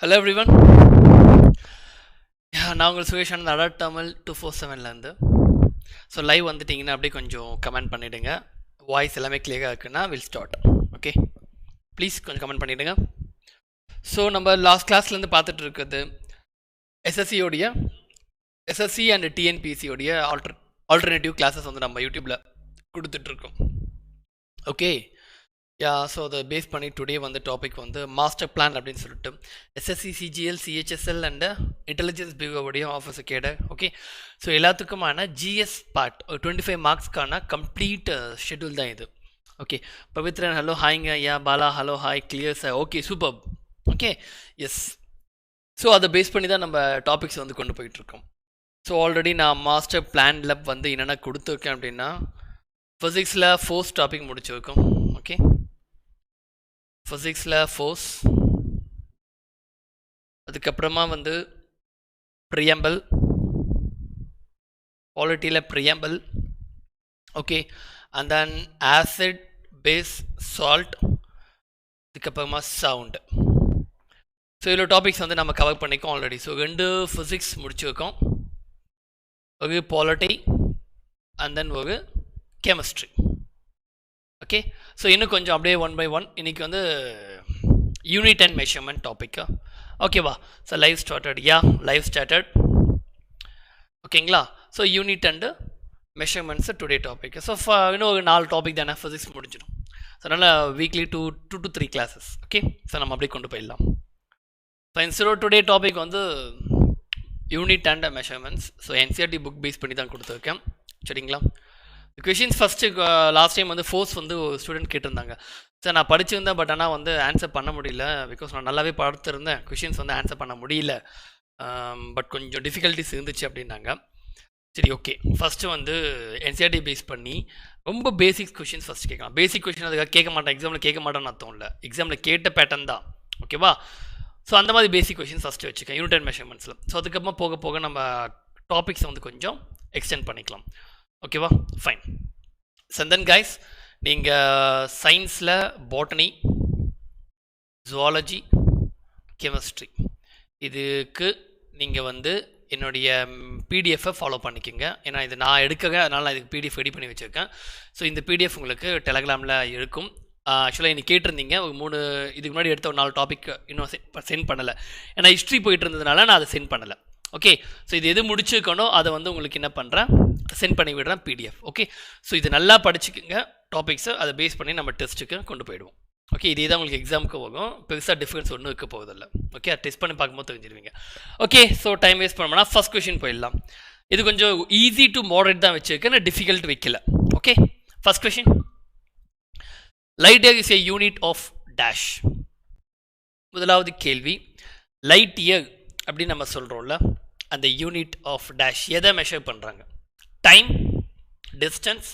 Hello everyone. நான் உங்கள் சுகேஷன் அடாட் தமிழ் 247லேருந்து. ஸோ லைவ் வந்துட்டிங்கன்னா அப்படியே கொஞ்சம் கமெண்ட் பண்ணிவிடுங்க. வாய்ஸ் எல்லாமே கிளியராக இருக்குன்னா வில் ஸ்டார்ட். ஓகே, ப்ளீஸ் கொஞ்சம் கமெண்ட் பண்ணிவிடுங்க. ஸோ நம்ம லாஸ்ட் கிளாஸ்லேருந்து பார்த்துட்டு இருக்கிறது எஸ்எஸ்சி அண்ட் டிஎன்பிஎஸ்சியோடைய ஆல்டர்னேட்டிவ் கிளாஸஸ் வந்து நம்ம யூடியூப்பில் கொடுத்துட்ருக்கோம். ஓகே, ஸோ அதை பேஸ் பண்ணி டுடே வந்து டாபிக் வந்து மாஸ்டர் பிளான் அப்படின்னு சொல்லிட்டு SSC CGL CHSL and intelligence பியூரோடைய ஆஃபீஸர் கேடர். ஓகே, ஸோ எல்லாத்துக்குமான ஜிஎஸ் பார்ட் 25 மார்க்ஸ்க்கான கம்ப்ளீட் ஷெட்யூல் தான் இது. ஓகே, பவித்ரன் ஹலோ ஹாய்ங்க. ஐயா Bala hello hi. Clear sir. Okay, super. Okay, yes. So அதை பேஸ் பண்ணி தான் நம்ம டாபிக்ஸ் வந்து கொண்டு போயிட்டுருக்கோம். ஸோ ஆல்ரெடி நான் மாஸ்டர் பிளானில் வந்து என்னென்ன கொடுத்துருக்கேன் அப்படின்னா ஃபிசிக்ஸில் ஃபோர்ஸ் டாபிக் முடிச்சிருக்கோம். ஓகே, ஃபிசிக்ஸில் ஃபோர்ஸ், அதுக்கப்புறமா வந்து ப்ரியம்பிள், பாலிட்டியில் ப்ரியம்பிள். Okay, and then acid, base, salt, அதுக்கப்புறமா சவுண்டு. ஸோ இவ்வளோ டாபிக்ஸ் வந்து நம்ம கவர் பண்ணிக்கோம் ஆல்ரெடி. ஸோ 2 ஃபிசிக்ஸ் முடிச்சிருக்கோம், ஒரு பாலிட்டி அண்ட் தென் ஒரு கெமிஸ்ட்ரி. ஓகே, ஸோ இன்னும் கொஞ்சம் அப்படியே 1 by 1 இன்றைக்கி வந்து யூனிட் அண்ட் மெஷர்மெண்ட் டாப்பிக்கா. ஓகேவா? So live started. Live started. ஓகேங்களா? So unit and measurements today topic. So இன்னும் ஒரு 4 டாபிக் தானே ஃபிசிக்ஸ் முடிஞ்சிடும். ஸோ அதனால் weekly 2 to 3 classes. Okay, so நம்ம அப்படியே கொண்டு போயிடலாம். ஸோ இன்ஸ்டோ டுடே டாபிக் வந்து unit and measurements. So NCERT book base பண்ணி தான் கொடுத்துருக்கேன். சரிங்களா? கொஷின்ஸ் ஃபஸ்ட்டு லாஸ்ட் டைம் வந்து ஃபோர்ஸ் வந்து ஒரு ஸ்டூடெண்ட் கேட்டிருந்தாங்க. சார் நான் படிச்சிருந்தேன், பட் ஆனால் வந்து ஆன்சர் பண்ண முடியல, பிகாஸ் நான் நல்லாவே பார்த்துருந்தேன், கொஷின்ஸ் வந்து ஆன்சர் பண்ண முடியல, பட் கொஞ்சம் டிஃபிகல்ட்டிஸ் இருந்துச்சு அப்படின்னாங்க. சரி, ஓகே, ஃபஸ்ட்டு வந்து என்சிஆர்டி பேஸ் பண்ணி ரொம்ப பேசிக்ஸ் கொஷின்ஸ் ஃபஸ்ட் கேட்கலாம். பேசிக் கொஷின் அதுக்காக கேட்க மாட்டேன், எக்ஸாமில் கேட்க மாட்டேன்னு அர்த்தம் இல்லை, எக்ஸாமில் கேட்ட பேட்டர்ன் தான். ஓகேவா? ஸோ அந்த மாதிரி பேசிக் கொஷின்ஸ் ஃபஸ்ட்டு வச்சுக்கேன் யூனிட் அண்ட் மெஷர்மெண்ட்ஸில். ஸோ அதுக்கப்புறமா போக போக நம்ம டாபிக்ஸை வந்து கொஞ்சம் எக்ஸ்டெண்ட் பண்ணிக்கலாம். ஓகேவா? ஃபைன். சந்தன் கைஸ், நீங்கள் சயின்ஸில் பாட்டனி, ஜுவாலஜி, கெமிஸ்ட்ரி இதுக்கு நீங்கள் வந்து என்னுடைய பிடிஎஃப்பை ஃபாலோ பண்ணிக்கோங்க. ஏன்னா இது நான் எடுக்கங்க, அதனால் நான் இதுக்கு பிடிஎஃப் ரெடி பண்ணி வச்சுருக்கேன். ஸோ இந்த பிடிஎஃப் உங்களுக்கு டெலகிராமில் இருக்கும். ஆக்சுவலாக இன்னைக்கு கேட்டிருந்தீங்க, ஒரு 3 இதுக்கு முன்னாடி எடுத்த ஒரு 4 டாபிக் இன்னும் சென்ட் பண்ணலை. ஏன்னா ஹிஸ்ட்ரி போயிட்டு இருந்ததுனால நான் அதை சென்ட் பண்ணலை. ஓகே, ஸோ இது எது முடிச்சுக்கணும் அதை வந்து உங்களுக்கு என்ன பண்ணுறேன், சென்ட் பண்ணி விடுறேன் பிடிஎஃப். ஓகே, ஸோ இது நல்லா படிச்சுக்கோங்க டாபிக்ஸை, அதை பேஸ் பண்ணி நம்ம டெஸ்ட்டுக்கு கொண்டு போயிடுவோம். ஓகே, இதே தான் உங்களுக்கு எக்ஸாமுக்கு போகும், பெருசாக டிஃப்ரென்ஸ் ஒன்றும் இருக்க போவதில்லை. ஓகே, டெஸ்ட் பண்ணி பார்க்கும்போது தெரிஞ்சிருவீங்க. ஓகே, ஸோ டைம் வேஸ்ட் பண்ணோம்னா ஃபஸ்ட் கொஷின் போயிடலாம். இது கொஞ்சம் ஈஸி டு மாடரேட் தான் வச்சுருக்கேன், நான் டிஃபிகல்ட் வைக்கல. Okay, first question, light year is a unit of dash. முதலாவது கேள்வி, லைட் இயர் அப்படின்னு நம்ம சொல்கிறோம்ல, அந்த யூனிட் ஆஃப் டேஷ் எதை மெஷர் பண்ணுறாங்க? டைம், டிஸ்டன்ஸ்,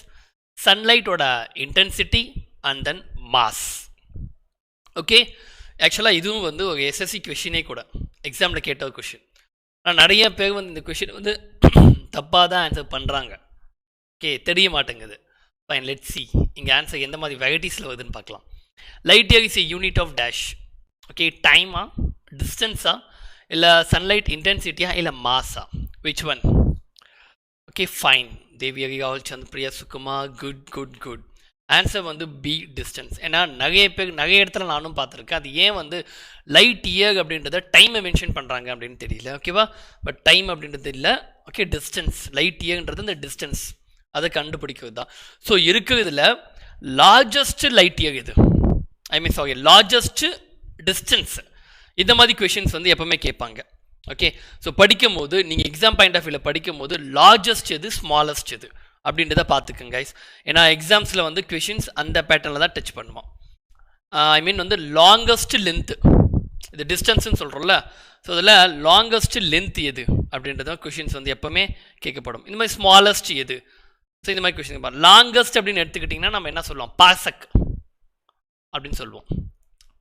சன்லைட்டோட intensity and then mass. Okay, ஆக்சுவலாக இதுவும் வந்து ஒரு எஸ்எஸ்சி கொஷினே கூட, எக்ஸாமில் கேட்ட ஒரு கொஷின். ஆனால் நிறைய பேர் வந்து இந்த கொஷின் வந்து தப்பாக தான் ஆன்சர் பண்ணுறாங்க. ஓகே, தெரிய மாட்டேங்குது. ஃபைன், லெட் சி இங்கே ஆன்சர் எந்த மாதிரி வெரைட்டிஸில் வருதுன்னு பார்க்கலாம். Light year is a unit of dash. Okay, டைமா, டிஸ்டன்ஸா, இல்லை சன்லைட் இன்டென்சிட்டியா, இல்லை மாஸா? Which one? Okay, fine. Devi ராகுல் Chand, Priya Sukumar, good good good. Answer வந்து பி, டிஸ்டன்ஸ். ஏன்னா நிறைய பேர் நிறைய இடத்துல நானும் பார்த்துருக்கேன், அது ஏன் வந்து லைட் இயர் அப்படின்றத டைமை மென்ஷன் பண்ணுறாங்க அப்படின்னு தெரியல. ஓகேவா? பட் டைம் அப்படின்றது இல்லை. ஓகே, டிஸ்டன்ஸ், லைட் இயர்ன்றது இந்த டிஸ்டன்ஸ், அதை கண்டுபிடிக்கிறது தான். ஸோ இருக்கிறதுல லார்ஜஸ்ட் லைட் இயர் இது, லார்ஜஸ்ட் டிஸ்டன்ஸ், இந்த மாதிரி கொஷின்ஸ் வந்து எப்பவுமே கேட்பாங்க. ஓகே, ஸோ படிக்கும் போது நீங்கள் எக்ஸாம் பாயிண்ட் ஆஃப் வியூவில் படிக்கும் போது லார்ஜஸ்ட் எது, ஸ்மாலஸ்ட் எது அப்படின்றத பார்த்துக்கங்க கைஸ். ஏன்னா எக்ஸாம்ஸில் வந்து கொஷின்ஸ் அந்த பேட்டர்னில் தான் டச் பண்ணுவோம். வந்து லாங்கஸ்ட் லென்த்து, இது டிஸ்டன்ஸ்ன்னு சொல்கிறோம்ல, ஸோ அதில் லாங்கஸ்ட் லென்த் எது அப்படின்றத கொஷின்ஸ் வந்து எப்போவுமே கேட்கப்படும். இந்த மாதிரி ஸ்மாலஸ்ட் எது, ஸோ இந்த மாதிரி கொஷின். லாங்கஸ்ட் அப்படின்னு எடுத்துக்கிட்டிங்கன்னா நம்ம என்ன சொல்லுவோம், பாசக் அப்படின்னு சொல்லுவோம்.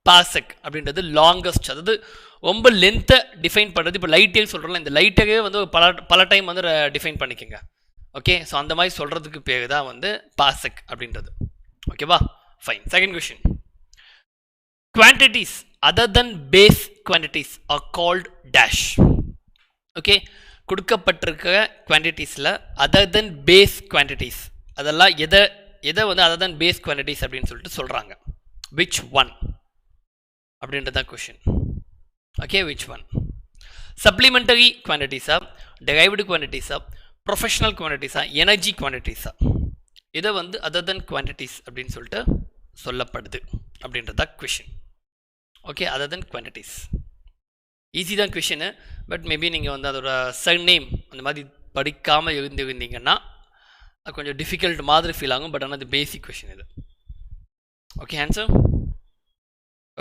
பாசக் அப்படின்றது லாங்கஸ்ட், அதாவது ரொம்ப லென்த்தை டிஃபைன் பண்ணுறது. இப்போ லைட் இயர் சொல்கிறோம்ல, இந்த லைட் இயரே வந்து பல டைம் வந்து டிஃபைன் பண்ணிக்கோங்க. ஓகே, ஸோ அந்த மாதிரி சொல்கிறதுக்கு பேர் தான் வந்து பாசக் அப்படின்றது. ஓகேவா? Fine. Second question, quantities other than base quantities are called dash. Okay, கொடுக்கப்பட்டிருக்க குவான்டிட்டிஸில் other than base quantities அதெல்லாம் எதை வந்து other than base quantities அப்படின்னு சொல்லிட்டு சொல்கிறாங்க. which one அப்படின்றது தான் question. Okay, which one? supplementary quantities ஆ, derived quantities ஆ, professional quantities ஆ, energy quantities ஆ, இதை வந்து other than quantities அப்படின்னு சொல்லிட்டு சொல்லப்படுது அப்படின்றது தான் question. Okay, other than quantities easy தான் கொஷினு. பட் மேபி நீங்கள் வந்து அதோட சர்நேம் அந்த மாதிரி படிக்காமல் இருந்தீங்கன்னா கொஞ்சம் டிஃபிகல்ட் மாதிரி ஃபீல் ஆகும். பட் ஆனால் அது பேசிக் கொஷின் இது. Okay, answer.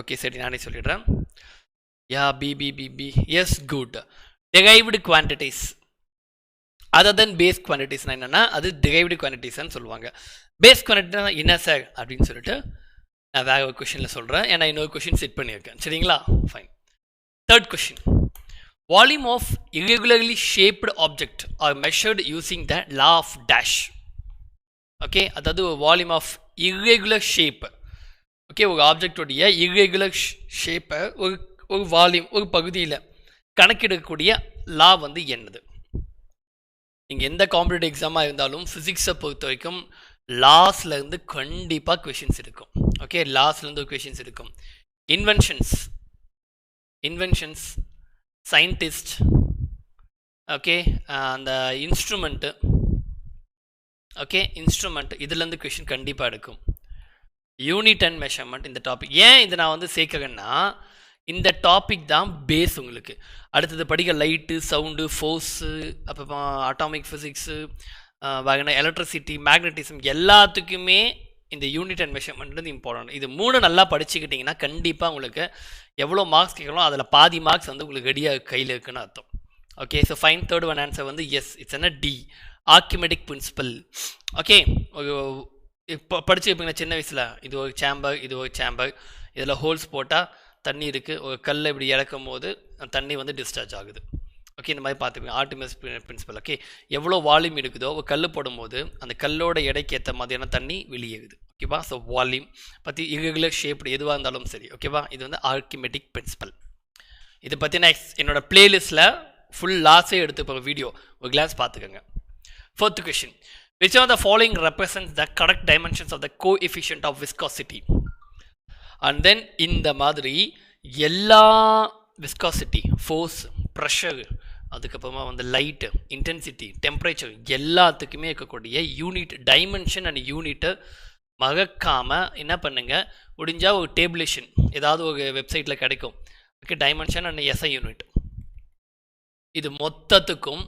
ஓகே, சரி, நானே சொல்லிடுறேன். Yeah, B. Yes, good. derived quantities other than base குவான்டிட்டிஸ்னா என்னென்னா அது derived quantities சொல்லுவாங்க. பேஸ் குவான்டிட்டினா என்ன சார் அப்படின்னு சொல்லிட்டு நான் வேறு ஒரு கொஷினில் சொல்கிறேன். ஏன்னா இன்னொரு கொஷின் செட் பண்ணியிருக்கேன். சரிங்களா? Fine. Third question. Volume of irregularly shaped object are measured using the law of dash. Okay, அதாவது volume of irregular shape. Okay, ஒரு ஆப்ஜெக்டோடைய irregular ஷேப்பை ஒரு வால்யூம் ஒரு பகுதியில் கணக்கெடுக்கக்கூடிய லா வந்து என்னது? நீங்கள் எந்த காம்படிட்டிவ் எக்ஸாமாக இருந்தாலும் ஃபிசிக்ஸை பொறுத்த வரைக்கும் லாஸ்லேருந்து கண்டிப்பாக கொஷின்ஸ் இருக்கும். ஓகே, லாஸ்லேருந்து கொஷின்ஸ் இருக்கும். இன்வென்ஷன்ஸ், சயின்டிஸ்ட், ஓகே, அந்த இன்ஸ்ட்ருமெண்ட்டு, ஓகே, இதுலேருந்து கொஷின் கண்டிப்பாக எடுக்கும். யூனிட் அண்ட் மெஷர்மெண்ட் இந்த டாபிக். ஏன் இதை நான் வந்து சேர்க்கறேன்னா இந்த டாபிக் தான் பேஸ் உங்களுக்கு. அடுத்தது படிக்க லைட்டு, சவுண்டு, ஃபோர்ஸு, அப்புறமா அட்டாமிக் ஃபிசிக்ஸு, எலக்ட்ரிசிட்டி, மேக்னட்டிசம் எல்லாத்துக்குமே இந்த யூனிட் அண்ட் மெஷர்மெண்ட் இம்பார்ட்டன்ட். இது 3 நல்லா படிச்சுக்கிட்டிங்கன்னா கண்டிப்பாக உங்களுக்கு எவ்வளோ மார்க்ஸ் கேட்கலாம் அதில் பாதி மார்க்ஸ் வந்து உங்களுக்கு ரெடியாக கையில் இருக்குன்னு அர்த்தம். Okay, so fine. Third one answer வந்து எஸ், இட்ஸ் என்ன டி, ஆர்க்கிமெடிக் பிரின்சிபல். ஓகே, இப்போ படிச்சுருப்பீங்க சின்ன வயசில். இது ஒரு சேம்பர், இதில் ஹோல்ஸ் போட்டால் தண்ணி இருக்குது. ஒரு கல்லை இப்படி இறக்கும் போது தண்ணி வந்து டிஸ்சார்ஜ் ஆகுது. ஓகே, இந்த மாதிரி பார்த்துப்பீங்க. Archimedes principle. ஓகே, எவ்வளோ வால்யூம் இருக்குதோ ஒரு கல் போடும்போது அந்த கல்லோட எடைக்கு ஏற்ற மாதிரியான தண்ணி வெளியேகுது. ஓகேவா? ஸோ வால்யூம் பற்றி irregular ஷேப்டு எதுவாக இருந்தாலும் சரி. ஓகேவா? இது வந்து ஆர்க்கிமெடிக் பிரின்சிபல். இதை பற்றி நான் என்னோட பிளேலிஸ்ட்டில் ஃபுல் லாஸே எடுத்து வீடியோ ஒரு கிளாஸ் பார்த்துக்கோங்க. Fourth question. which of the following represents the correct dimensions of the coefficient of viscosity? And then இந்த மாதிரி எல்லா விஸ்காசிட்டி, ஃபோர்ஸ், ப்ரெஷர், அதுக்கப்புறமா வந்து லைட்டு, இன்டென்சிட்டி, டெம்பரேச்சர் எல்லாத்துக்குமே இருக்கக்கூடிய யூனிட், டைமென்ஷன் அண்ட் யூனிட்டை மறக்காமல் என்ன பண்ணுங்கள், முடிஞ்சால் ஒரு டேபிளேஷன் ஏதாவது ஒரு வெப்சைட்டில் கிடைக்கும். Okay, dimension and SI unit இது மொத்தத்துக்கும்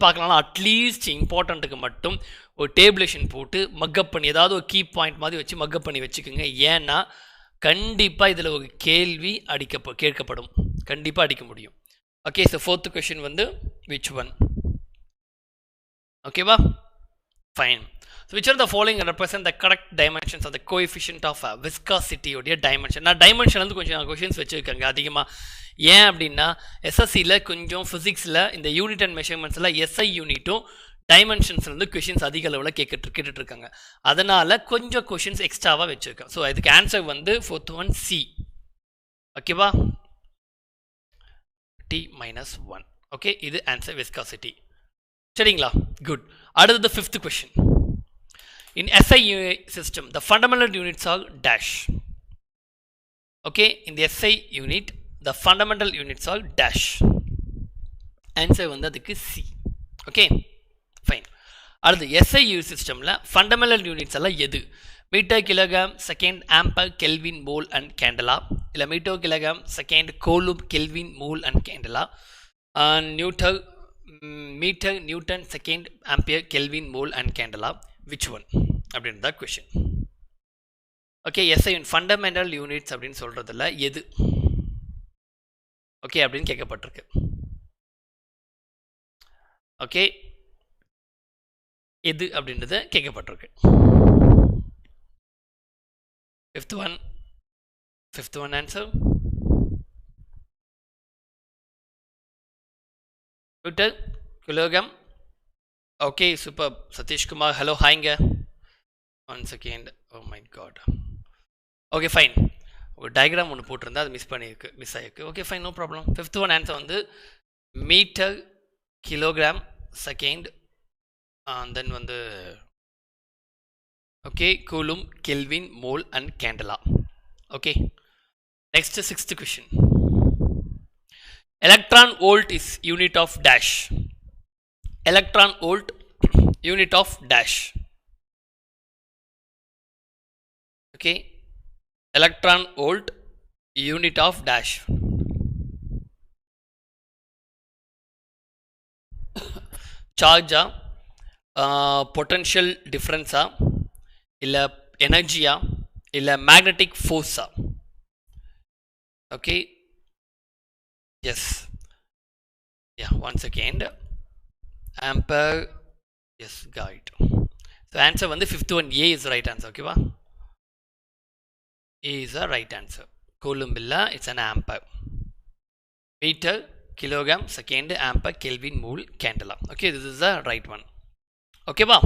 பார்க்கலாம். அட்லீஸ்ட் இம்பார்ட்டண்ட்டுக்கு மட்டும் ஒரு டேபிளேஷன் போட்டு மக்கப் பண்ணி ஏதாவது ஒரு கீ பாயிண்ட் மாதிரி வச்சு மக்கப் பண்ணி வச்சுக்கோங்க. ஏன்னா கண்டிப்பாக இதில் ஒரு கேள்வி கேட்கப்படும், கண்டிப்பாக அடிக்க முடியும். ஓகே, ஸோ ஃபோர்த் கொஷின் வந்து which one? ஓகேவா? Fine. So which are the following represent the correct dimensions of the coefficient of viscosity உடைய டைமென்ஷன்? நான் டைமென்ஷன் வந்து கொஞ்சம் கொஷின்ஸ் வச்சுருக்கேங்க அதிகமாக. ஏன் அப்படின்னா எஸ்எஸ்சியில் கொஞ்சம் ஃபிசிக்ஸில் இந்த யூனிட் அண்ட் மெஷர்மெண்ட்ஸில் எஸ்ஐ யூனிட்டும் டைமென்ஷன்ஸ்லேருந்து கொஷின்ஸ் அதிக அளவில் கேட்டுட்ருக்காங்க. அதனால் கொஞ்சம் கொஷின்ஸ் எக்ஸ்ட்ராவாக வச்சுருக்கேன். ஸோ இதுக்கு ஆன்சர் வந்து ஃபோர்த் ஒன் சி. ஓகேவா? T-1. ஓகே, இது ஆன்சர் விஸ்காசிட்டி. சரிங்களா? குட். அடுத்தது fifth question. In SI system, the fundamental units are dash. Okay, in the SI unit, the fundamental units are dash. Answer வந்து அதுக்கு C. Okay, fine. அடுத்து SI systemல fundamental units எல்லாம் எது? Metre, kilogram, second, ampere, kelvin, mole and candela, இல்லை metre, kilogram, second, coulomb, kelvin, mole and candela, metre, newton, second, ampere, kelvin, mole and candela. which one அப்படின்றது தான் question. Okay, SI fundamental units அப்படின்னு சொல்கிறதில்ல எது okay அப்படின்னு கேட்கப்பட்டிருக்கு. Okay, எது அப்படின்றது கேட்கப்பட்டிருக்கு. Fifth one answer metre, kilogram. Okay, super. Sathishkumar, hello, ஹாய்ங்க. 1 second. Oh my god. Okay, fine. ஒரு டயக்ராம் ஒன்று போட்டிருந்தா அது மிஸ் ஆகிருக்கு. Okay fine, no problem. Fifth one answer வந்து மீட்டர், கிலோகிராம், செகண்ட், தென் வந்து okay coulomb, kelvin, mole and candela. Okay next sixth question. Electron volt is unit of dash. Electron volt unit of dash. Okay, electron volt unit of dash. Charge potential difference illa energy illa magnetic force. Okay, yes, yeah, one second. Ampere, yes, guide. So answer வந்து fifth one A is the right answer. Okay va, A is the right answer. Coulomb illa, it's an ampere. Meter, kilogram, second, ampere, kelvin, mole, candela. Okay, this is the right one. Okay va,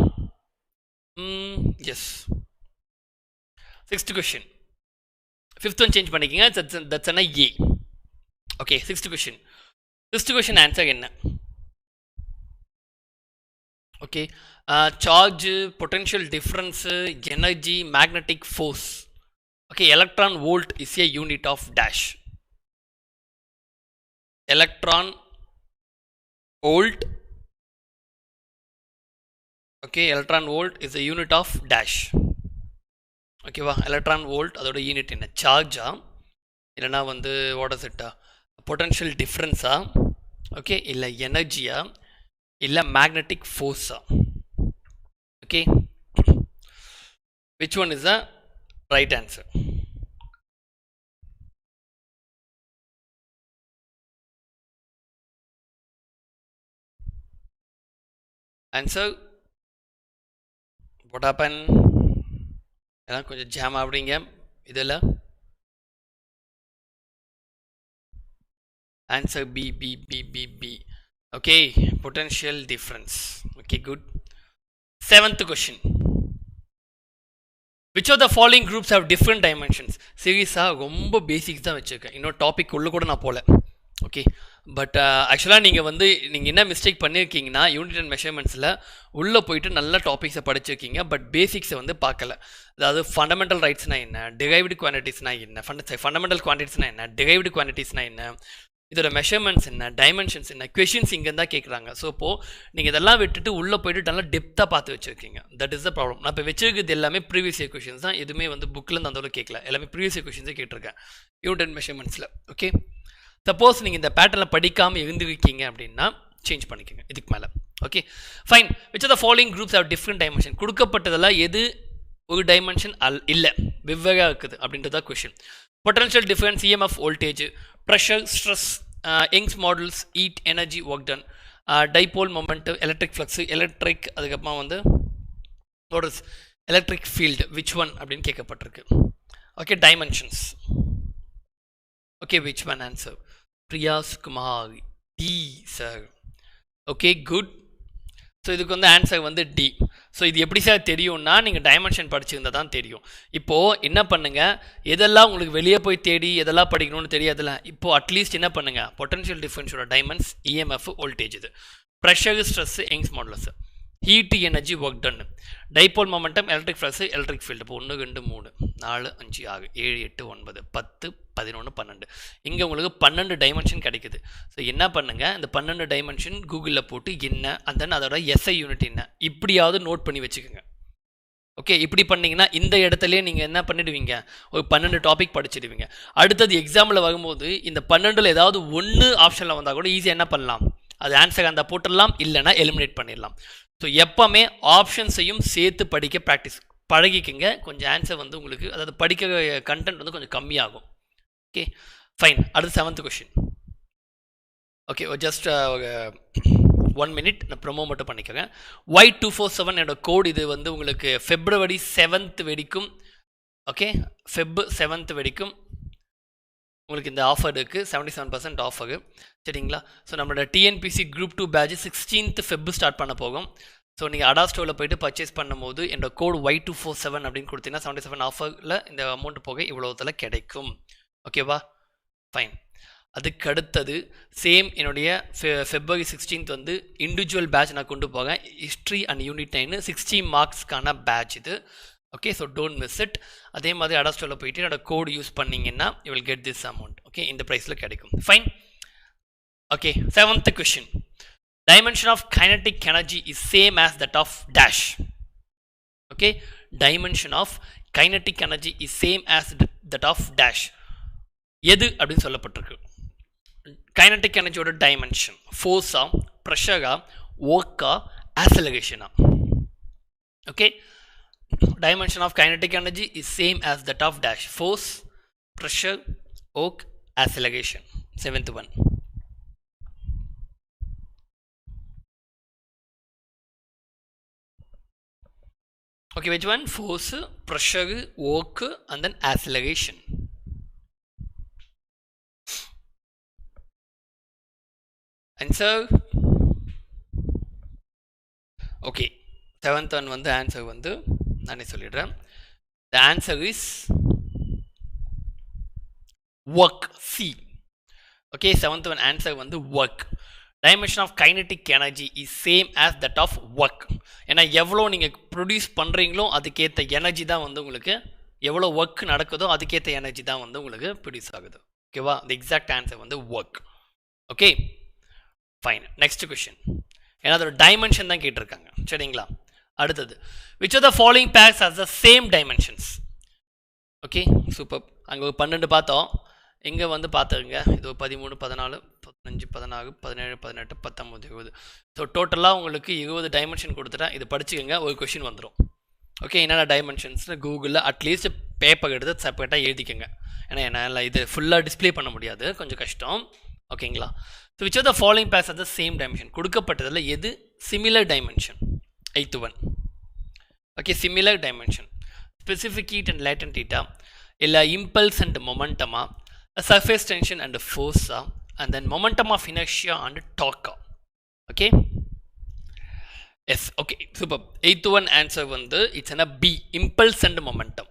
yes. Sixth question. Fifth one change பண்ணிக்கங்க, that's an A. Okay, sixth question. Sixth question answer என்ன? Okay, charge, potential difference, energy, magnetic force. Okay, electron volt is a unit of dash. Electron volt. Okay, electron volt is a unit of dash. Okay va, electron volt அதோட யூனிட் என்ன? சார்ஜா இல்லைனா வந்து what is it, potential டிஃப்ரென்ஸா, okay, இல்லை எனர்ஜியா, இல்லை மேக்னெட்டிக் ஃபோர்ஸா? Okay, which one is the right answer? Answer what happen? எல்லாம் கொஞ்சம் ஜாம் ஆகுறீங்க இதில். Answer B, B, B, B, B. Okay, potential difference. Okay, good. Seventh question. Which of the following groups have different dimensions? Seriously, ரொம்ப basics தான் வச்சுருக்கேன், இன்னொரு topic உள்ள கூட நான் போகல. ஓகே, பட் ஆக்சுவலாக நீங்கள் என்ன மிஸ்டேக் பண்ணியிருக்கீங்கன்னா, யூனிட் அண்ட் மெஷர்மெண்ட்ஸில் உள்ளே போயிட்டு நல்ல டாபிக்ஸை படிச்சிருக்கீங்க, பட் பேசிக்ஸை வந்து பார்க்கல. அதாவது ஃபண்டமெண்டல் ரைட்ஸ்னால் என்ன, டிரைவ்டு குவான்டிட்டிஸ்னால் என்ன, ஃபண்டமெண்டல் குவான்டிட்டிஸ்னால் என்ன, டிரைவ்டு குவான்டிட்டிஸ்னால் என்ன, இதோட மெஷர்மெண்ட்ஸ் என்ன, டைமென்ஷன்ஸ் என்ன, கொஷின்ஸ் இங்கே தான் கேட்குறாங்க. ஸோ இப்போது நீங்கள் இதெல்லாம் விட்டுட்டு உள்ளே போய்ட்டு நல்லா டெப்த்தாக பார்த்து வச்சுருக்கீங்க. That is the problem. நான் இப்போ வச்சுருக்கிறது எல்லாமே ப்ரீவியஸ் இயர் கொஷின்ஸ் தான், எதுவுமே வந்து புக்கிலேருந்து அந்த அளவுக்கு கேட்கல, எல்லாமே ப்ரீவியஸ் இயர் கொஷின்ஸே கேட்டிருக்கேன் யூனிட் அண்ட் மெஷர்மெண்ட்ஸில். ஓகே, சப்போஸ் நீங்கள் இந்த பேட்டர்னில் படிக்காமல் இருந்துருக்கீங்க அப்படின்னா சேஞ்ச் பண்ணிக்கோங்க இதுக்கு மேலே. Okay fine. Which are the following groups of different dimension? கொடுக்கப்பட்டதெல்லாம் எது ஒரு டைமென்ஷன் இல்லை, வெவ்வேறாக இருக்குது அப்படின்றதா கொஷின். Potential difference, EMF voltage, pressure, stress, Young's models, heat, energy, work done, dipole moment, electric flux, electric, அதுக்கப்புறமா வந்து what is electric field, which one அப்படின்னு கேட்கப்பட்டிருக்கு. Okay, dimensions. Okay, which one answer? Priyas Kumar, D sir. Okay, good. So இதுக்கு வந்து answer வந்து D. So இது எப்படி sir தெரியும்னா, நீங்கள் டைமென்ஷன் படிச்சிருந்தால் தான் தெரியும். இப்போது என்ன பண்ணுங்கள், எதெல்லாம் உங்களுக்கு வெளியே போய் தேடி எதெல்லாம் படிக்கணும்னு தெரியாதுல்ல, இப்போது அட்லீஸ்ட் என்ன பண்ணுங்கள், பொட்டன்ஷியல் டிஃபரன்ஸோட டைமென்ஸ், EMF வோல்டேஜ், இது pressure, stress, Young's modulus, heat, energy, work done, dipole momentum, electric flux, electric field. இப்போ 1 2 3 4 5 6 7 8 9 10 11 12 இங்கே உங்களுக்கு 12 டைமென்ஷன் கிடைக்குது. ஸோ என்ன பண்ணுங்கள், இந்த 12 டைமென்ஷன் கூகுளில் போட்டு என்ன அந்த அதோட SI யூனிட் என்ன இப்படியாவது நோட் பண்ணி வச்சுக்கோங்க. ஓகே, இப்படி பண்ணிங்கன்னா இந்த இடத்துலையே நீங்கள் என்ன பண்ணிடுவீங்க, ஒரு 12 டாபிக் படிச்சிடுவீங்க. அடுத்தது எக்ஸாமில் வரும்போது இந்த 12ல் ஏதாவது ஒன்று ஆப்ஷனில் வந்தால் கூட ஈஸியாக என்ன பண்ணலாம், அது ஆன்சர் அந்த போட்டுடலாம், இல்லைனா எலிமினேட் பண்ணிடலாம். ஸோ எப்போவுமே ஆப்ஷன்ஸையும் சேர்த்து படிக்க ப்ராக்டிஸ் பழகிக்குங்க. கொஞ்சம் ஆன்சர் வந்து உங்களுக்கு, அதாவது படிக்க கண்டென்ட் வந்து கொஞ்சம் கம்மியாகும். Okay fine. அடுத்து 7th question. Okay, just 1 minute நான் ப்ரொமோ மட்டும் பண்ணிக்கோங்க. Y247 என்னோட கோட். இது வந்து உங்களுக்கு February 7th வரைக்கும், ஓகே, Feb 7th வரைக்கும் உங்களுக்கு இந்த ஆஃபர் இருக்குது, 77% ஆஃபரு, சரிங்களா? ஸோ நம்மளோட TNPC Group 2 batch 16th Feb start பண்ண போகும். ஸோ நீங்கள் அடா ஸ்டோரில் போய்ட்டு பர்ச்சேஸ் பண்ணும்போது என்னோட கோட் Y247 அப்படின்னு கொடுத்தீங்கன்னா 77 ஆஃபரில் இந்த அமௌண்ட் போக இவ்வளோத்தில் கிடைக்கும். ஓகேவா, ஃபைன். அதுக்கு அடுத்தது சேம் என்னுடைய February 16th வந்து இண்டிவிஜுவல் பேட்ச் நான் கொண்டு போகிறேன். ஹிஸ்ட்ரி அண்ட் யூனிட் 9 60 மார்க்ஸ்க்கான பேட்ச் இது. Okay, so don't miss it. அதே மாதிரி அடா ஸ்டோரில் போயிட்டு என்னோட கோட் யூஸ் பண்ணிங்கன்னா you will get this amount. Okay, இந்த ப்ரைஸில் கிடைக்கும். Fine. Okay, 7th question. Dimension of kinetic energy is same as that of dash. Okay, dimension of kinetic energy is same as that of dash. எது அப்படின்னு சொல்லப்பட்டிருக்கு. kinetic energy ஓட dimension force ah, pressure ah, work ah, acceleration ah. Okay, dimension of kinetic energy is same as that of dash. Force, pressure, work, acceleration. 7th one. Okay, which one? Force, pressure, work, and then acceleration. Answer. Okay, 7th one வந்து answer வந்து நானே சொல்லிடுறேன். The answer is work. C. Okay, 7th one answer வந்து work. Dimension of kinetic energy is same as that of work. ஏன்னா எவ்வளோ நீங்கள் produce பண்ணுறீங்களோ அதுக்கேற்ற எனர்ஜி தான் வந்து உங்களுக்கு, எவ்வளோ ஒர்க் நடக்குதோ அதுக்கேற்ற எனர்ஜி தான் வந்து உங்களுக்கு ப்ரொடியூஸ் ஆகுது. ஓகேவா, the exact answer வந்து work. Okay, fine. Next question. ஏன்னா அதோட டைமென்ஷன் தான் கேட்டிருக்காங்க. சரிங்களா, அடுத்தது which of the following pairs has the same dimensions? Okay, super. அங்கே 12 பார்த்தோம், இங்கே வந்து பார்த்துக்குங்க. இது 13, 14, 15, 16, 17, 18, 19, 20. ஸோ டோட்டலாக உங்களுக்கு 20 டைமென்ஷன் கொடுத்துட்டேன். இது படிச்சுக்கோங்க, ஒரு கொஷின் வந்துடும். ஓகே, என்னென்ன டைமென்ஷன்ஸ்னு கூகுளில் அட்லீஸ்ட் பேப்பர் எடுத்து செப்பரேட்டாக எழுதிக்கோங்க. ஏன்னா என்னால் இது ஃபுல்லாக டிஸ்பிளே பண்ண முடியாது, கொஞ்சம் கஷ்டம். ஓகேங்களா, so which of the following pairs are the same dimension? கொடுக்கப்பட்டதில் எது similar dimension? 8th one. Okay, similar dimension. Specific heat and latent ஹீட்டா, இல்லை இம்பல்ஸ் அண்ட் மொமெண்டமா, surface tension and force, and then momentum of inertia and torque. Okay, yes, okay, super. 8th one answer வந்து it's an B, impulse and momentum.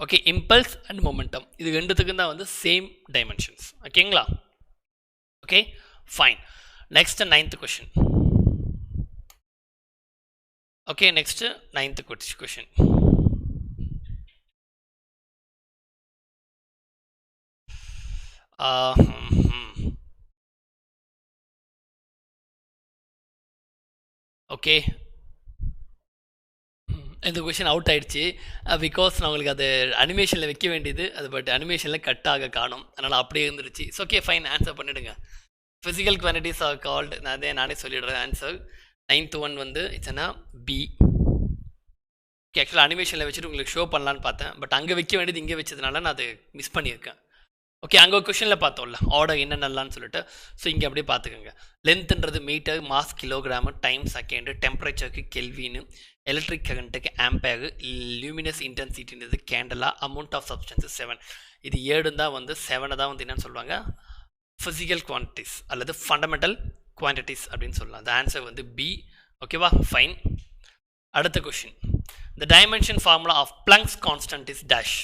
Okay, impulse and momentum இது ரெண்டுத்துக்கும் தான் வந்து same dimensions. ஓகேங்களா, okay, fine. Next 9th question. Okay, next 9th question. Okay, இந்த question out ஆகிடுச்சு. Because நான் உங்களுக்கு அது அனிமேஷனில் வைக்க வேண்டியது அது, பட் அனிமேஷனில் கட் ஆக காணும், அதனால் அப்படியே இருந்துருச்சு. It's okay, fine. ஆன்சர் பண்ணிவிடுங்க. ஃபிசிக்கல் குவான்டிட்டிஸ் ஆர் கால்டு, நானே சொல்லிடுறேன் ஆன்சர். 9th one வந்து இட்ஸ்னா பி. ஓகே, ஆக்சுவலாக அனிமேஷனில் வச்சுட்டு உங்களுக்கு ஷோ பண்ணலான்னு பார்த்தேன், பட் அங்கே வைக்க வேண்டியது இங்கே வச்சதுனால நான் அதை மிஸ் பண்ணியிருக்கேன். ஓகே, அங்கே ஒரு கொஷனில் பார்த்தோம்ல ஆர்டர் என்னென்னலான்னு சொல்லிட்டு. ஸோ இங்கே அப்படியே பார்த்துக்கோங்க. லென்த்ன்றது metre, mass kilogram, time second, டெம்பரேச்சருக்கு கெல்வின்னு, எலக்ட்ரிக் கரண்ட்டுக்கு ஆம்பேர், லியூமினஸ் இன்டென்சிட்டின்றது கேண்டலா, அமௌண்ட் ஆஃப் சப்ஸ்டன்ஸு 7. இது 7 தான் வந்து 7 தான் வந்து என்னன்னு சொல்லுவாங்க, ஃபிசிக்கல் குவான்டிட்டிஸ் அல்லது ஃபண்டமெண்டல் குவான்டிட்டிஸ் அப்படின்னு சொல்லலாம். அந்த ஆன்சர் வந்து பி. ஓகேவா, ஃபைன். அடுத்த question. The dimension formula of Planck's constant is dash.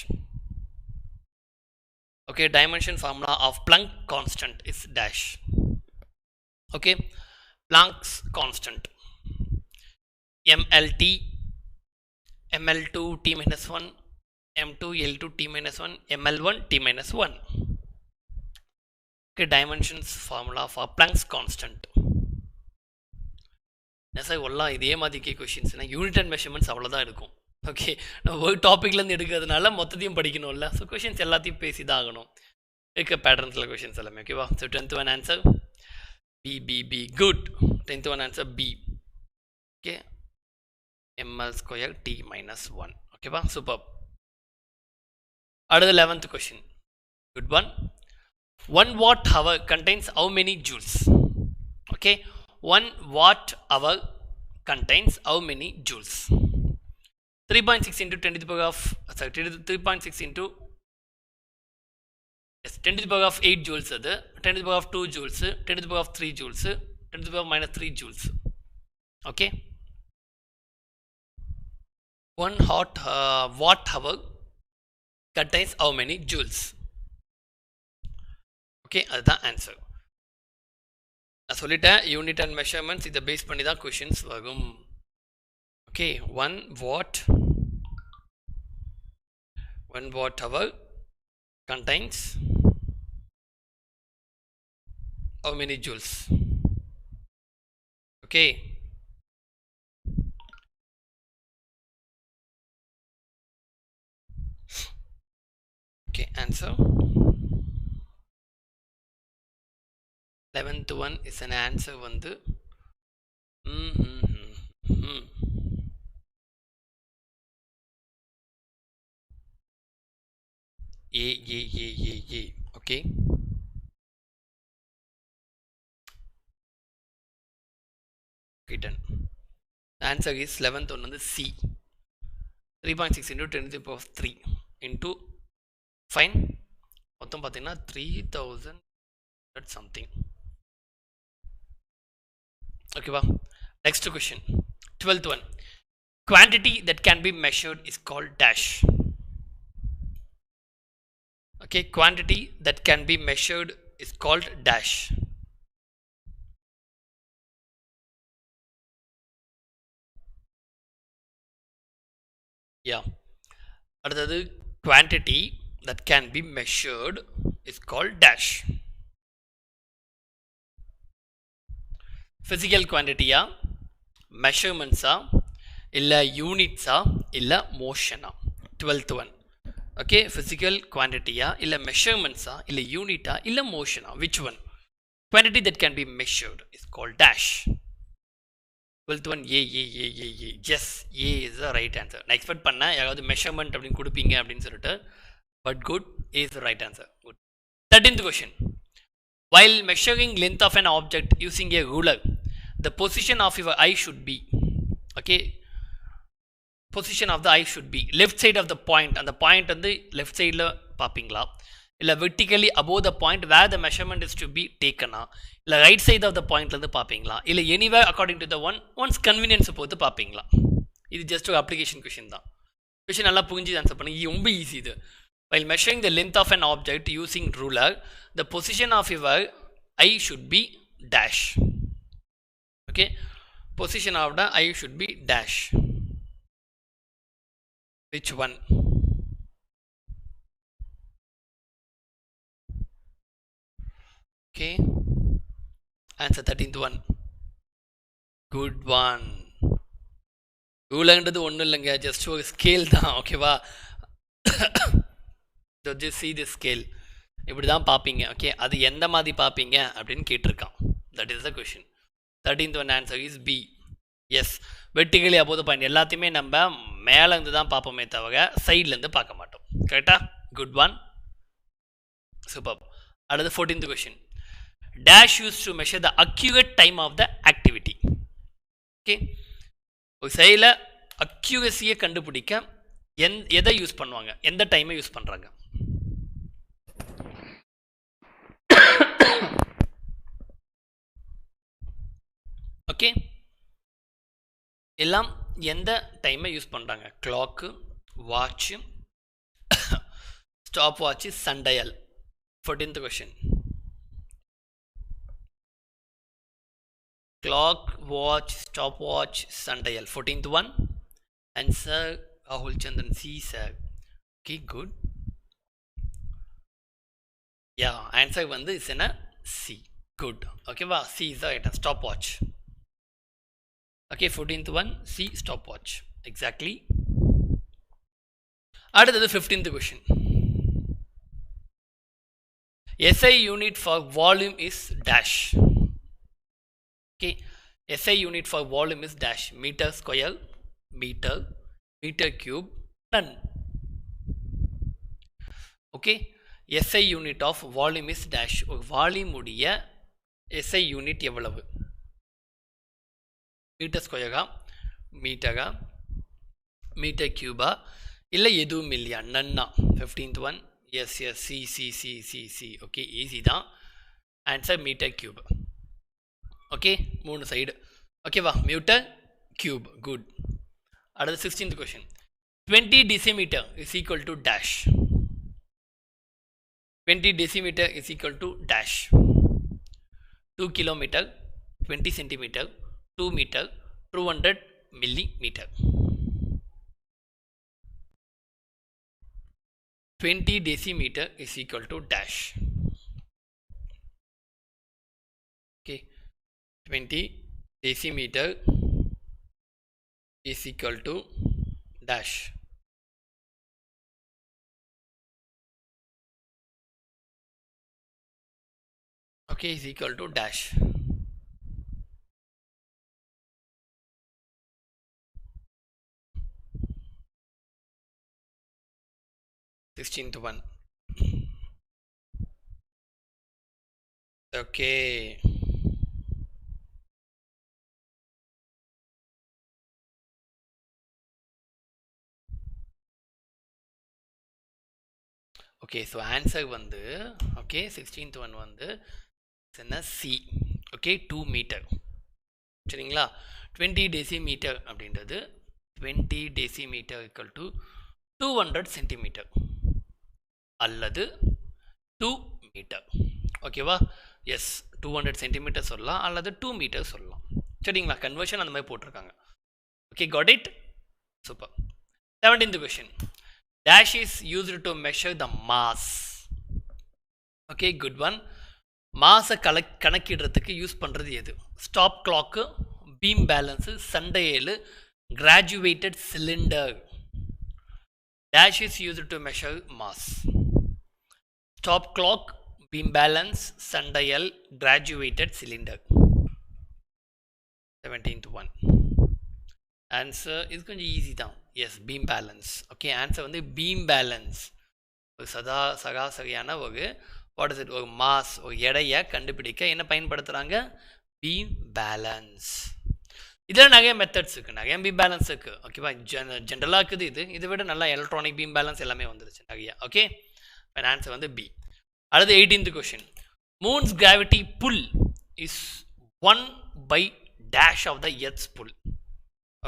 Okay, dimension formula of Planck constant is dash. Okay, Planck's constant MLT, ML2 T minus 1, M2 L2 T minus 1, ML1 T minus 1. Okay, dimensions formula for Planck's constant. நெசை எல்லாம் இதே மாதிரி கொஷின்ஸ்னா unit and measurements அவ்வளோதான் இருக்கும். Okay, நம்ம ஒரு டாப்பிக்லேருந்து எடுக்கிறதுனால மொத்தத்தையும் படிக்கணும்ல. So questions எல்லாத்தையும் பேசி தான் ஆகணும். இருக்க பேட்டர்ன்ஸில் கொஷின்ஸ் எல்லாமே. ஓகேவா, so 10th one answer B. Good. 10th one answer B. Okay, ml² T minus 1. ஓகேவா, சூப்பர். அடுத்த 11th question. Good one. 1 watt hour contains how many joules? Okay, 1 watt hour contains how many joules? 3.6 into 10 to the power of 3.6 into 10 to the power of 8 joules, 10 to the power of 2 joules, 10 to the power of 3 joules, 10 to the power of minus 3 joules. Okay, 1 hot watt hour contains how many joules? Okay, அதுதான் answer. நான் சொல்லிட்டேன், unit and measurements இதை base பண்ணி தான் questions வரும். Okay, 1 watt hour contains how many joules? Okay, answer 11th one is an answer வந்து A. Okay, done. The answer is 11th one வந்து C. 3.6 into 10 to the power of 3 into fine மொத்தம் பார்த்தீங்கன்னா 3000 something. Okay, wow. Next question, 12th one. Quantity that can be measured is called dash. Okay, quantity that can be measured is called dash. Yeah, அடுத்தது quantity that can be measured is called dash. Physical quantity ah, measurements ஆ, இல்ல units ஆ, இல்ல motion ஆ? 12th one. Okay, physical quantity ஆ, இல்ல measurements ஆ, இல்ல unit ஆ, இல்ல motion ஆ? Which one? Quantity that can be measured is called dash. 12th one, A. Yes, A is the right answer. நான் expect பண்ணேன் யாராவது மெஷர்மெண்ட் அப்படின்னு கொடுப்பீங்க அப்படின்னு சொல்லிட்டு, but good, A is the right answer. Good. 13th question. While measuring length of an object using a ruler, the position of your eye should be, okay, position of the eye should be left side of the point. அந்த point வந்து left சைடில் பார்ப்பீங்களா, இல்லை vertically above the point where the measurement is to be taken, இல்லை right side of the பாயிண்ட்லேருந்து பார்ப்பீங்களா, இல்லை anywhere according to the one's கன்வீனியன்ஸை பொறுத்து பார்ப்பீங்களா? இது ஜஸ்ட் ஒரு அப்ளிகேஷன் கொஷின் தான். கொஷின் நல்லா புரிஞ்சு ஆன்சர் பண்ணுங்க, இது ரொம்ப ஈஸி இது. While measuring the length of an object using ruler, the position of your eye should be dash. Okay, position of the eye should be dash. Which one? Okay, answer 13th one. Good one. ரூலர்ன்றது ஒன்றும் இல்லைங்க, just ஒரு scale தான். ஓகேவா, just see the scale. இப்படி தான் பார்ப்பீங்க. Okay, அது எந்த மாதிரி பார்ப்பீங்க அப்படின்னு கேட்டிருக்கான். That is the question. 13th one answer is B. Yes, vertically above the point எல்லாத்தையுமே நம்ம மேலேருந்து தான் பார்ப்போமே தவிர சைட்லேருந்து பார்க்க மாட்டோம். கரெக்டா? Good one, super. அடுத்து 14th question. Dash use to measure the accurate time of the activity. Okay, ஒரு செயலை அக்யூரஸியை கண்டுபிடிக்க எதை யூஸ் பண்ணுவாங்க, எந்த டைமை யூஸ் பண்ணுறாங்க? ஓகே, எல்லாம் எந்த டைமை யூஸ் பண்ணுறாங்க? Clock, watch, stop watch, sundial. 14th question. Clock, watch, stopwatch, sundial. 14th one. Answer Rahul Chandran, C sir. Okay, good. Yeah, answer வந்து is in a C. Good. Okay, wow, C is the right answer. Stopwatch. Okay, 14th one, C, stopwatch. Exactly. அடுத்தது 15th question. SI unit for volume is dash. Okay, SI unit for volume is dash. Meter square, meter, meter cube, ton. Okay, SI unit of volume is dash. Volume உடைய SI unit எவ்வளவு? Metre ஸ்கொயரா, மீட்டரா, metre கியூபா, இல்லை எதுவும் இல்லையா? நன்னா. 15th one, yes yes, C C C C C. Okay, easy தான். Answer metre cube. Okay, 3 side. ஓகேவா, மீட்டர் கியூப். குட். அடுத்து 16th question. 20 decimeter is equal to dash. 20 decimeter is equal to dash. 2 kilometer, 20 centimeter, 2 meter, 200 millimeter. 20 decimeter is equal to dash. Okay, 20 decimeter is equal to dash. Okay, is equal to dash. Sixteenth one. Okay. Okay, so answer வந்து okay 16th one வந்து என்ன C. okay 2 meter. சரிங்களா 20 decimeter அப்படின்றது 20 decimeter equal to 200 centimeter அல்லது 2 meter. ஓகேவா S 200 centimetre சொல்லலாம் அல்லது 2 metre சொல்லலாம். சரிங்களா கன்வர்ஷன் அந்த மாதிரி போட்டிருக்காங்க. Okay got it? Super. 17th question. Dash is used to measure the mass. Okay, good one. மாஸை கணக்கிடுறதுக்கு யூஸ் பண்ணுறது எது? Stop clock, beam balance, sundial, graduated cylinder. Dash is used to measure mass. Stop clock, beam balance, sundial, graduated cylinder. 17th one. Answer is going to be easy down. Yes, beam balance. Okay, answer வந்து beam balance. ஒரு சராசரியான ஒரு what is it ஒரு mass ஒரு எடையை கண்டுபிடிக்க என்ன பயன்படுத்துகிறாங்க? beam balance. இதில் நிறைய மெத்தட்ஸ் இருக்குது, நிறைய பீம் பேலன்ஸ் இருக்குது. ஓகேவா ஜென்ரலாக இருக்குது இதை விட நல்லா எலக்ட்ரானிக் பீம் பேலன்ஸ் எல்லாமே வந்துருச்சு நிறைய. ஓகே ஆன்சர் வந்து பி. அடுத்து 18th question. Moon's gravity pull is 1 by dash of the earth's pull.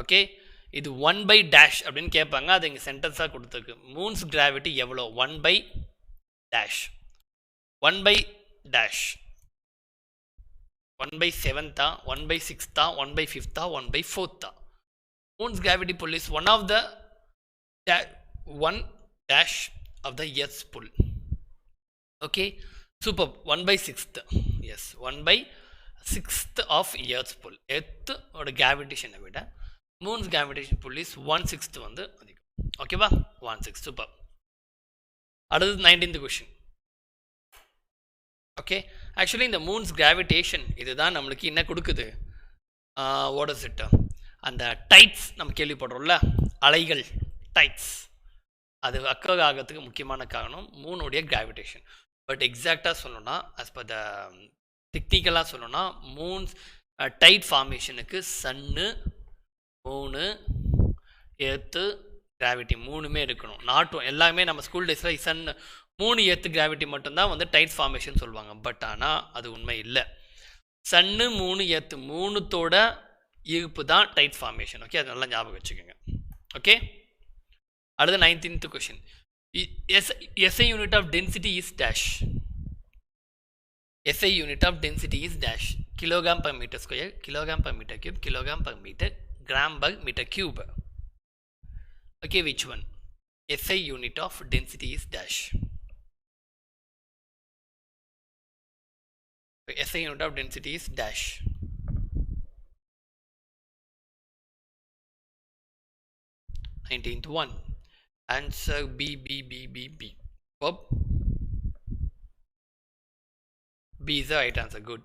Okay இது 1 by dash அப்படின்னு கேட்பாங்க, அது இங்கே சென்டென்ஸாக கொடுத்துருக்கு. மூன்ஸ் கிராவிட்டி எவ்வளோ? 1 by dash. 1 by dash 1 by 7th, 1 by 6th, 1 by 5th, 1 by 4th. Moon's gravity pull is one of the one dash of the earth's pull. Okay, super. 1 by 6th. Yes, 1 by 6th of earth's pull. Earth or gravitation விட moon's gravitation pull is 1/6 வந்து அதிகம். ஓகேவா 1/6. super. அடுத்து 19th question. Okay actually இந்த moons gravitation இதுதான் நம்மளுக்கு என்ன கொடுக்குது? What is it? அந்த டைட்ஸ் நம்ம கேள்விப்படுறோம்ல, அலைகள் டைட்ஸ், அது அக்கர் ஆகிறதுக்கு முக்கியமான காரணம் மூனுடைய கிராவிடேஷன். பட் எக்ஸாக்டாக சொல்லணும்னா ஆஸ் பர் த டெக்னிக்கலாக சொல்லணும்னா மூன்ஸ் டைட் ஃபார்மேஷனுக்கு சன்னு, மூணு, எர்த்து, கிராவிட்டி மூணுமே இருக்கணும். நாட்டும் எல்லாமே நம்ம ஸ்கூல் டேஸில் சன் 3 எர்த்து கிராவிட்டி மட்டும்தான் வந்து டைட் ஃபார்மேஷன் சொல்லுவாங்க. பட் ஆனால் அது உண்மை இல்லை. சன்னு 3 எர்த்து மூணுத்தோட ஈர்ப்பு தான் டைட் ஃபார்மேஷன். ஓகே அது நல்லா ஞாபகம் வச்சுக்கோங்க. ஓகே அடுத்து 19th question. SI unit of density is dash. SI unit of density is dash. Kilogram per metre square, kilogram per metre cube, kilogram per metre, gram per metre cube. Okay, which one? SI unit of density is dash. SI unit of density is dash. 19th one. Answer B. Bob. B is the right answer. Good.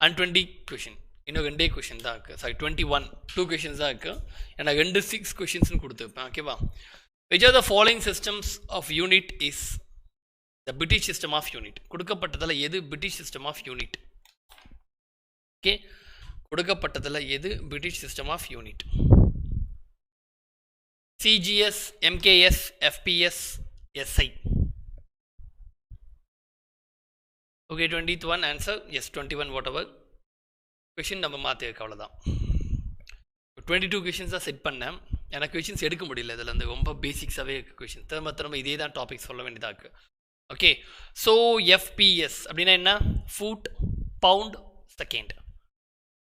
And 20 question. இன்னும் 2 question தான் இருக்குது. Sorry 21 2 questions தான் இருக்குது. ஏன்னா 2 6 கொஷின்ஸ்னு கொடுத்துருப்பேன். ஓகேவா which are the following systems of unit is the British system of unit. கொடுக்கப்பட்டதில் எது British system of unit? Okay கொடுக்கப்பட்டதில் எது British system of unit? CGS, MKS, FPS, SI. Okay 21 answer yes 21 whatever. Question நம்ம மாற்றிருக்க அவ்வளோதான். 22 questions தான் set பண்ணேன். எனக்கு கொஷின்ஸ் எடுக்க முடியல இதில் வந்து ரொம்ப பேசிக்ஸாகவே கொஷின் திரும்ப இதே தான் டாபிக் சொல்ல வேண்டியதாக இருக்குது. ஓகே, ஸோ எஃபிஎஸ் அப்படின்னா என்ன? Foot pound second.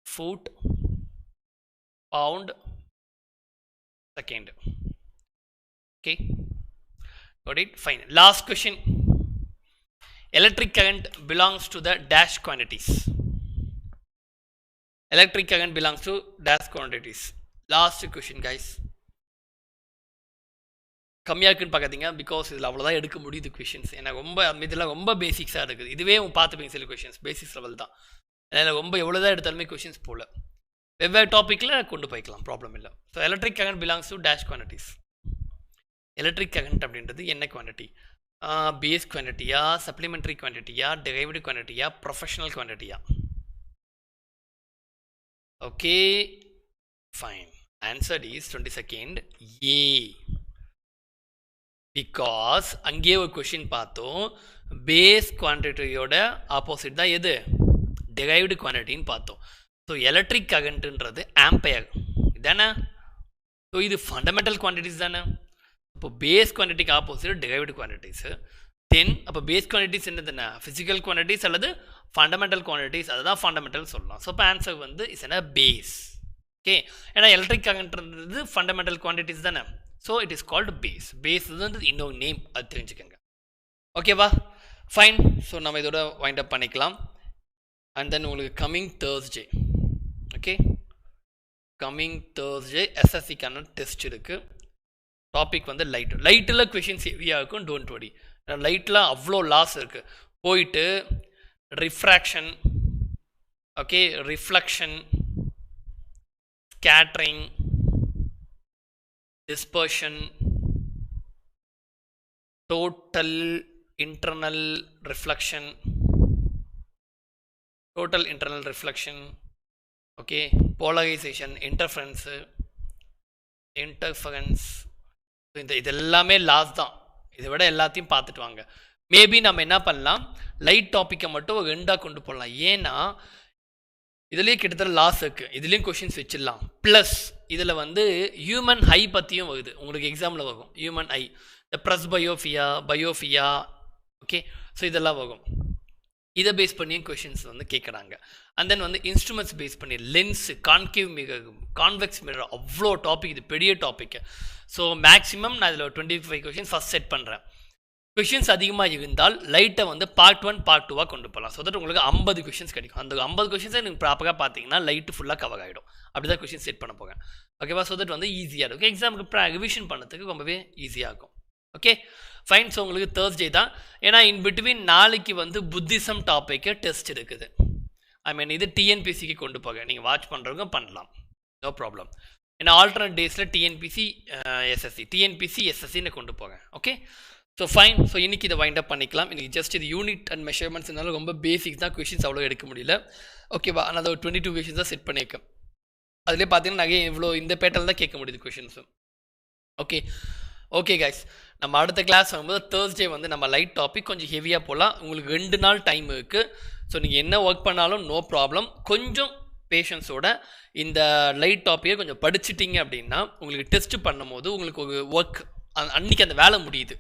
Foot pound second. Okay, got it? Fine. Last question. Electric current belongs to the dash quantities. Electric current belongs to dash quantities. Last question guys. கம்மியாக இருக்குன்னு பார்க்காதீங்க, because இதில் அவ்வளோதான் எடுக்க முடியுது questions. எனக்கு ரொம்ப இதெல்லாம் ரொம்ப பேசிக்ஸாக இருக்குது. இதுவே பார்த்துப்பீங்க சில கொஷின்ஸ் பேசிக்ஸ் லெவல் தான். அதில் ரொம்ப எவ்வளோதான் எடுத்தாலுமே கொஷின்ஸ் போல் வெவ்வேறு டாப்பிக்கில் கொண்டு போய்க்கலாம், ப்ராப்ளம் இல்லை. So electric current belongs to dash quantities. Electric current அப்படின்றது என்ன குவான்டிட்டி? பேஸ் குவான்டிட்டியா, சப்ளிமெண்ட்ரி குவான்டிட்டியா, டெரைவ்டு குவான்டிட்டியா, ப்ரொஃபஷனல் குவான்டிட்டியா? Okay fine, answer is 22nd A. Because அங்கேயே ஒரு கொஷின் பார்த்தோம், பேஸ் குவான்டிட்டியோட ஆப்போசிட் தான் எது? டெரைவ்டு குவான்டிட்டின்னு பார்த்தோம். ஸோ எலக்ட்ரிக் கரண்ட்ன்றது ஆம்பையர் தானே? ஸோ இது ஃபண்டமெண்டல் குவான்டிட்டிஸ் தானே? இப்போ பேஸ் குவான்டிட்டிக்கு ஆப்போசிட் டெரைவ்டு குவான்டிட்டிஸு. தென் அப்போ பேஸ் குவான்டிட்டிஸ் என்னதுன்னா ஃபிசிக்கல் குவான்டிட்டிஸ் அல்லது ஃபண்டமெண்டல் குவான்டிட்டிஸ், அதுதான் ஃபண்டமெண்டல் சொல்லலாம். ஸோ இப்போ ஆன்சர் வந்து இஸ் என்ன? பேஸ். ஓகே, ஏன்னா எலக்ட்ரிக் கரண்ட்ன்றது ஃபண்டமெண்டல் குவான்டிட்டிஸ் தானே? So it is called base. Base வந்து இன்னொரு நேம், அது தெரிஞ்சுக்கோங்க. ஓகேவா, ஃபைன். ஸோ நம்ம இதோட வைண்ட் அப் பண்ணிக்கலாம். அண்ட் தென் உங்களுக்கு coming Thursday, okay, coming Thursday எஸ்எஸ்சிக்கான டெஸ்ட் இருக்குது. டாபிக் வந்து லைட்டில் கொஷின்ஸ் ஹெவியாக இருக்கும், டோன்ட் வரி. லைட்டில் அவ்வளோ லாஸ் இருக்குது. போயிட்டு refraction, okay, reflection, scattering, dispersion, total internal reflection, okay, polarization, interference, இதெல்லாமே லாஸ் தான். இதை விட எல்லாத்தையும் பார்த்துட்டு வாங்க. மேபி நம்ம என்ன பண்ணலாம், லைட் டாப்பிக்கை மட்டும் ஒரு ரெண்டாக கொண்டு போடலாம். ஏன்னா இதுலேயே கிட்டத்தட்ட லாஸ் இருக்குது, இதுலேயும் கொஷின்ஸ் வச்சிடலாம். ப்ளஸ் இதில் வந்து ஹியூமன் ஐ பற்றியும் வருது, உங்களுக்கு எக்ஸாமில் வரும். ஹியூமன் ஐ, இந்த ப்ரெஸ் பயோஃபியா, ஓகே, ஸோ இதெல்லாம் வரும். இதை பேஸ் பண்ணியும் கொஷின்ஸ் வந்து கேட்குறாங்க. அண்ட் தென் வந்து இன்ஸ்ட்ருமெண்ட்ஸ் பேஸ் பண்ணி lens, concave mirror, convex mirror, அவ்வளோ டாபிக், இது பெரிய டாப்பிக்கு. ஸோ மேக்ஸிமம் நான் இதில் 25 கொஷின்ஸ் ஃபஸ்ட் செட் பண்ணுறேன். கொஷின்ஸ் அதிகமாக இருந்தால் லைட்டை வந்து பார்ட் 1 பார்ட் 2வாக கொண்டு போகலாம். ஸோ தட் உங்களுக்கு 50 கொஷின்ஸ் கிடைக்கும். அந்த 50 கொஷின்ஸை நீங்கள் ப்ராப்பராக பார்த்தீங்கன்னா லைட்டு ஃபுல்லாக கவர் ஆகிடும். அப்படி தான் கொஷின் செட் பண்ண போகிறேன். ஓகேவா, ஸோ தட் வந்து ஈஸியாக இருக்கும். எக்ஸாமுக்கு ரிவிஷன் பண்ணதுக்கு ரொம்பவே ஈஸியாக இருக்கும். Okay fine. ஸோ உங்களுக்கு தேர்ஸ்டே தான். ஏன்னா இன் பிட்வீன் நாளைக்கு வந்து புத்திசம் டாப்பிக்கு டெஸ்ட் இருக்குது. ஐ மீன் இது டிஎன்பிசிக்கு கொண்டு போக நீங்கள் வாட்ச் பண்ணுறவங்க பண்ணலாம், நோ ப்ராப்ளம். ஏன்னா ஆல்டர்னேட் டேஸில் டிஎன்பிசி எஸ்எஸ்சின்னு கொண்டு போங்க. Okay, so fine. ஸோ இன்றைக்கி இதை வைண்ட் அப் பண்ணிக்கலாம். இன்றைக்கி ஜஸ்ட் இது யூனிட் அண்ட் மெஷர்மெண்ட்ஸ்னால ரொம்ப பேசிக்ஸ் தான், கொஷின்ஸ் அவ்வளோ எடுக்க முடியல. ஓகேவா, ஆனால் ஒரு 22 கொஷின்ஸ் தான் செட் பண்ணியிருக்கேன். அதிலே பார்த்தீங்கன்னா நிறைய இவ்வளோ இந்த பேட்டர்ல தான் கேட்க முடியுது கொஷின்ஸும். ஓகே கைஸ், நம்ம அடுத்த கிளாஸ் வரும்போது தேர்ஸ்டே வந்து நம்ம லைட் டாபிக் கொஞ்சம் ஹெவியாக போகலாம். உங்களுக்கு 2 நாள் டைம் இருக்குது. ஸோ நீங்கள் என்ன ஒர்க் பண்ணாலும் நோ ப்ராப்ளம். கொஞ்சம் பேஷன்ஸோட இந்த லைட் டாப்பிக்கை கொஞ்சம் படிச்சிட்டிங்க அப்படின்னா உங்களுக்கு டெஸ்ட் பண்ணும்போது உங்களுக்கு ஒரு ஒர்க் அன்றைக்கி அந்த வேலை முடியுது.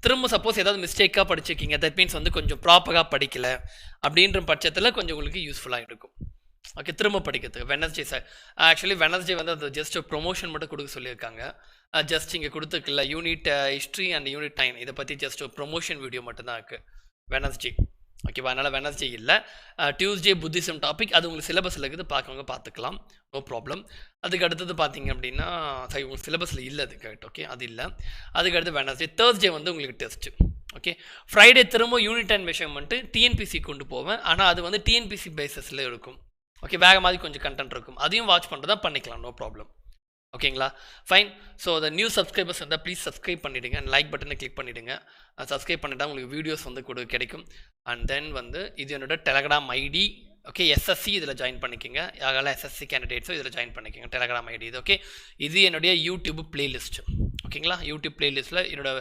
திரும்ப சப்போஸ் ஏதாவது மிஸ்டேக்காக படிச்சிருக்கீங்க, தட் மீன்ஸ் வந்து கொஞ்சம் ப்ராப்பராக படிக்கலை அப்படின்ற பட்சத்தில் கொஞ்சம் உங்களுக்கு யூஸ்ஃபுல்லாக இருக்கும். ஓகே, திரும்ப படிக்கிறதுக்கு வெனஸ்டே சார் ஆக்சுவலி வெனஸ்டே வந்து அது ஜஸ்ட் ப்ரொமோஷன் மட்டும் கொடுக்க சொல்லியிருக்காங்க. ஜஸ்ட் இங்கே கொடுத்துருக்குல்ல யூனிட் ஹிஸ்ட்ரி அண்ட் யூனிட் 9 இதை பற்றி ஜஸ்ட் ப்ரொமோஷன் வீடியோ மட்டும்தான் இருக்குது வெனஸ்டே. ஓகேவா, அதனால் வெனஸ்டே இல்லை. டியூஸ்டே புத்திசம் டாபிக் அது உங்களுக்கு சிலபஸில் இருக்குது, பார்க்கவங்க பார்த்துக்கலாம், நோ ப்ராப்ளம். அதுக்கு அடுத்தது பார்த்தீங்க அப்படின்னா சரி உங்களுக்கு சிலபஸில் இல்லை அது கரெக்ட். ஓகே, அது இல்லை. அதுக்கு அடுத்து வெனஸ்டே. தேர்ஸ்டே வந்து உங்களுக்கு டெஸ்ட்டு. ஓகே, ஃப்ரைடே திரும்ப யூனிட் அண்ட் மெஷர்மெண்ட்டு டிஎன்பிசி கொண்டு போவேன். ஆனால் அது வந்து டிஎன்பிசி பேஸஸில் இருக்கும். ஓகே, வேறு மாதிரி கொஞ்சம் கண்டென்ட் இருக்கும், அதையும் வாட்ச் பண்ணுறதா பண்ணிக்கலாம், நோ ப்ராப்ளம். ஓகேங்களா, ஃபைன். ஸோ அந்த நியூ சப்ஸ்கிரைபர்ஸ் இருந்தால் ப்ளீஸ் சப்ஸ்கிரைப் பண்ணிவிடுங்க, லைக் பட்டனை கிளிக் பண்ணிவிடுங்க. சப்ஸ்கிரைப் பண்ணிட்டா உங்களுக்கு வீடியோஸ் வந்து கிடைக்கும். அண்ட் தென் வந்து இது என்னோட டெலகிராம் ஐடி. ஓகே, எஸ்எஸ்சி இதில் ஜாயின் பண்ணிக்கோங்க. யாரெல்லாம் எஸ்எஸ்சி கேண்டிடேட்ஸோ இதில் ஜாயின் பண்ணிக்கோங்க, டெலகிராம் ஐடி இது. ஓகே, இது என்னுடைய யூடியூப் பிளேலிஸ்ட். ஓகேங்களா, யூடியூப் பிளேலிஸ்ட்டில் என்னோட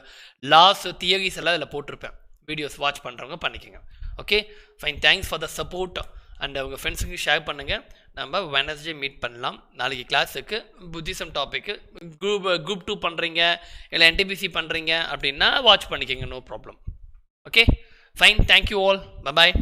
லாஸ்ட் தியரிஸ் எல்லாம் இதில் போட்டிருப்பேன், வீடியோஸ் வாட்ச் பண்ணுறவங்க பண்ணிக்கோங்க. Okay fine, thanks for the support. And உங்கள் ஃப்ரெண்ட்ஸுக்கு ஷேர் பண்ணுங்கள். நம்ம வெனஸ்டே மீட் பண்ணலாம். நாளைக்கு கிளாஸுக்கு புத்திசம் டாப்பிக்கு குரூப் 2 பண்ணுறீங்க இல்லை என்டிபிசி பண்ணுறீங்க அப்படின்னா வாட்ச் பண்ணிக்கோங்க, no problem. Okay fine, thank you all, bye பாய்.